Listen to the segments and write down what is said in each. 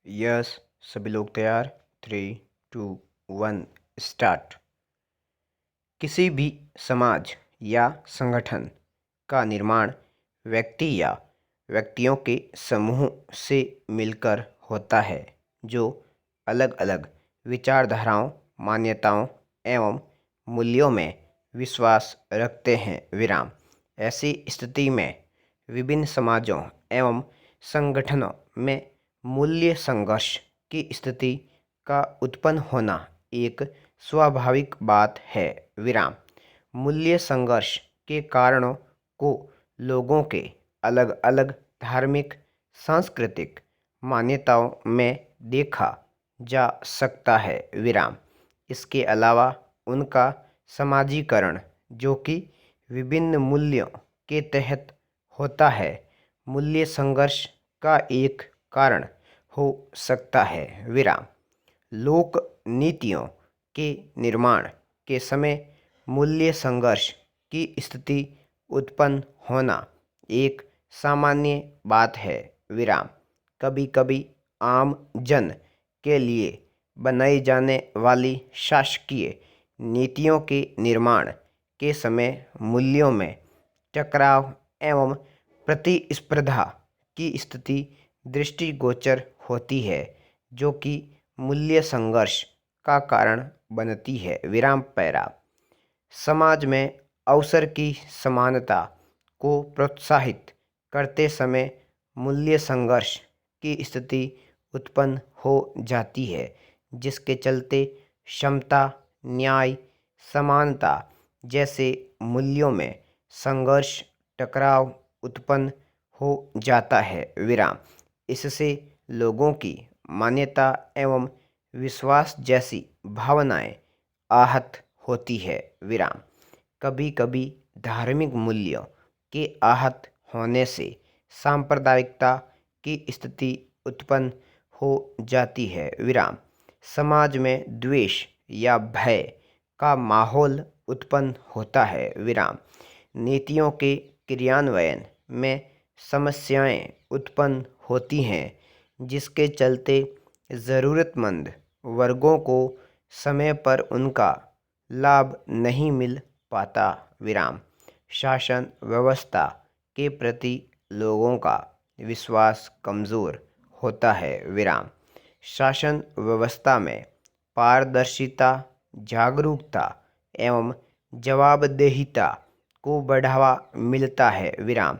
Yes. सभी लोग तैयार। 3, 2, 1 स्टार्ट। किसी भी समाज या संगठन का निर्माण व्यक्ति या व्यक्तियों के समूह से मिलकर होता है जो अलग अलग विचारधाराओं, मान्यताओं एवं मूल्यों में विश्वास रखते हैं। विराम। ऐसी स्थिति में विभिन्न समाजों एवं संगठनों में मूल्य संघर्ष की स्थिति का उत्पन्न होना एक स्वाभाविक बात है। विराम। मूल्य संघर्ष के कारणों को लोगों के अलग अलग धार्मिक, सांस्कृतिक मान्यताओं में देखा जा सकता है। विराम। इसके अलावा उनका समाजीकरण, जो कि विभिन्न मूल्यों के तहत होता है, मूल्य संघर्ष का एक कारण हो सकता है। विराम। लोक नीतियों के निर्माण के समय मूल्य संघर्ष की स्थिति उत्पन्न होना एक सामान्य बात है। विराम। कभी कभी आम जन के लिए बनाई जाने वाली शासकीय नीतियों के निर्माण के समय मूल्यों में टकराव एवं प्रतिस्पर्धा की स्थिति दृष्टिगोचर होती है, जो कि मूल्य संघर्ष का कारण बनती है। विराम। पैरा। समाज में अवसर की समानता को प्रोत्साहित करते समय मूल्य संघर्ष की स्थिति उत्पन्न हो जाती है, जिसके चलते क्षमता, न्याय, समानता जैसे मूल्यों में संघर्ष, टकराव उत्पन्न हो जाता है। विराम। इससे लोगों की मान्यता एवं विश्वास जैसी भावनाएं आहत होती है। विराम। कभी कभी धार्मिक मूल्यों के आहत होने से सांप्रदायिकता की स्थिति उत्पन्न हो जाती है। विराम। समाज में द्वेष या भय का माहौल उत्पन्न होता है। विराम। नीतियों के क्रियान्वयन में समस्याएं उत्पन्न होती हैं, जिसके चलते ज़रूरतमंद वर्गों को समय पर उनका लाभ नहीं मिल पाता। विराम। शासन व्यवस्था के प्रति लोगों का विश्वास कमज़ोर होता है। विराम। शासन व्यवस्था में पारदर्शिता, जागरूकता एवं जवाबदेहिता को बढ़ावा मिलता है। विराम।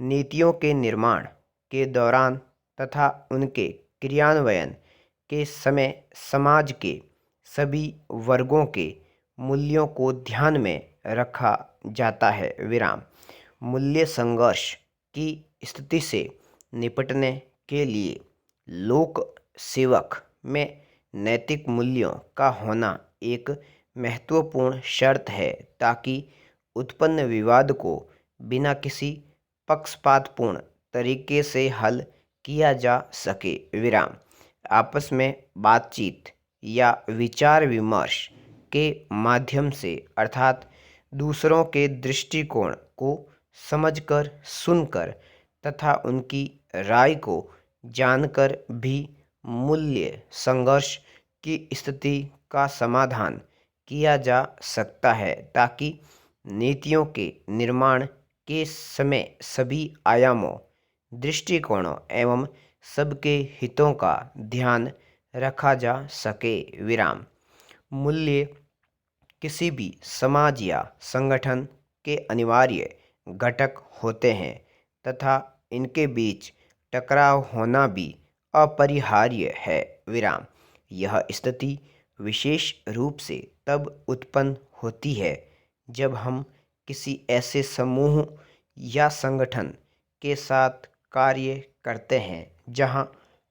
नीतियों के निर्माण के दौरान तथा उनके क्रियान्वयन के समय समाज के सभी वर्गों के मूल्यों को ध्यान में रखा जाता है। विराम। मूल्य संघर्ष की स्थिति से निपटने के लिए लोक सेवक में नैतिक मूल्यों का होना एक महत्वपूर्ण शर्त है, ताकि उत्पन्न विवाद को बिना किसी पक्षपातपूर्ण तरीके से हल किया जा सके। विराम। आपस में बातचीत या विचार विमर्श के माध्यम से, अर्थात दूसरों के दृष्टिकोण को समझकर, सुनकर तथा उनकी राय को जानकर भी मूल्य संघर्ष की स्थिति का समाधान किया जा सकता है, ताकि नीतियों के निर्माण के समय सभी आयामों, दृष्टिकोणों एवं सबके हितों का ध्यान रखा जा सके। विराम। मूल्य किसी भी समाज या संगठन के अनिवार्य घटक होते हैं तथा इनके बीच टकराव होना भी अपरिहार्य है। विराम। यह स्थिति विशेष रूप से तब उत्पन्न होती है जब हम किसी ऐसे समूह या संगठन के साथ कार्य करते हैं जहां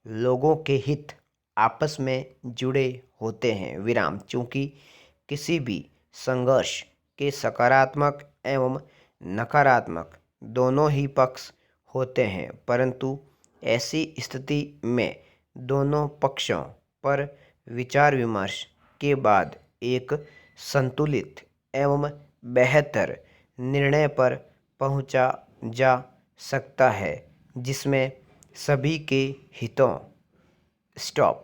लोगों के हित आपस में जुड़े होते हैं। विराम। चूँकि किसी भी संघर्ष के सकारात्मक एवं नकारात्मक दोनों ही पक्ष होते हैं, परंतु ऐसी स्थिति में दोनों पक्षों पर विचार विमर्श के बाद एक संतुलित एवं बेहतर निर्णय पर पहुंचा जा सकता है, जिसमें सभी के हितों स्टॉप।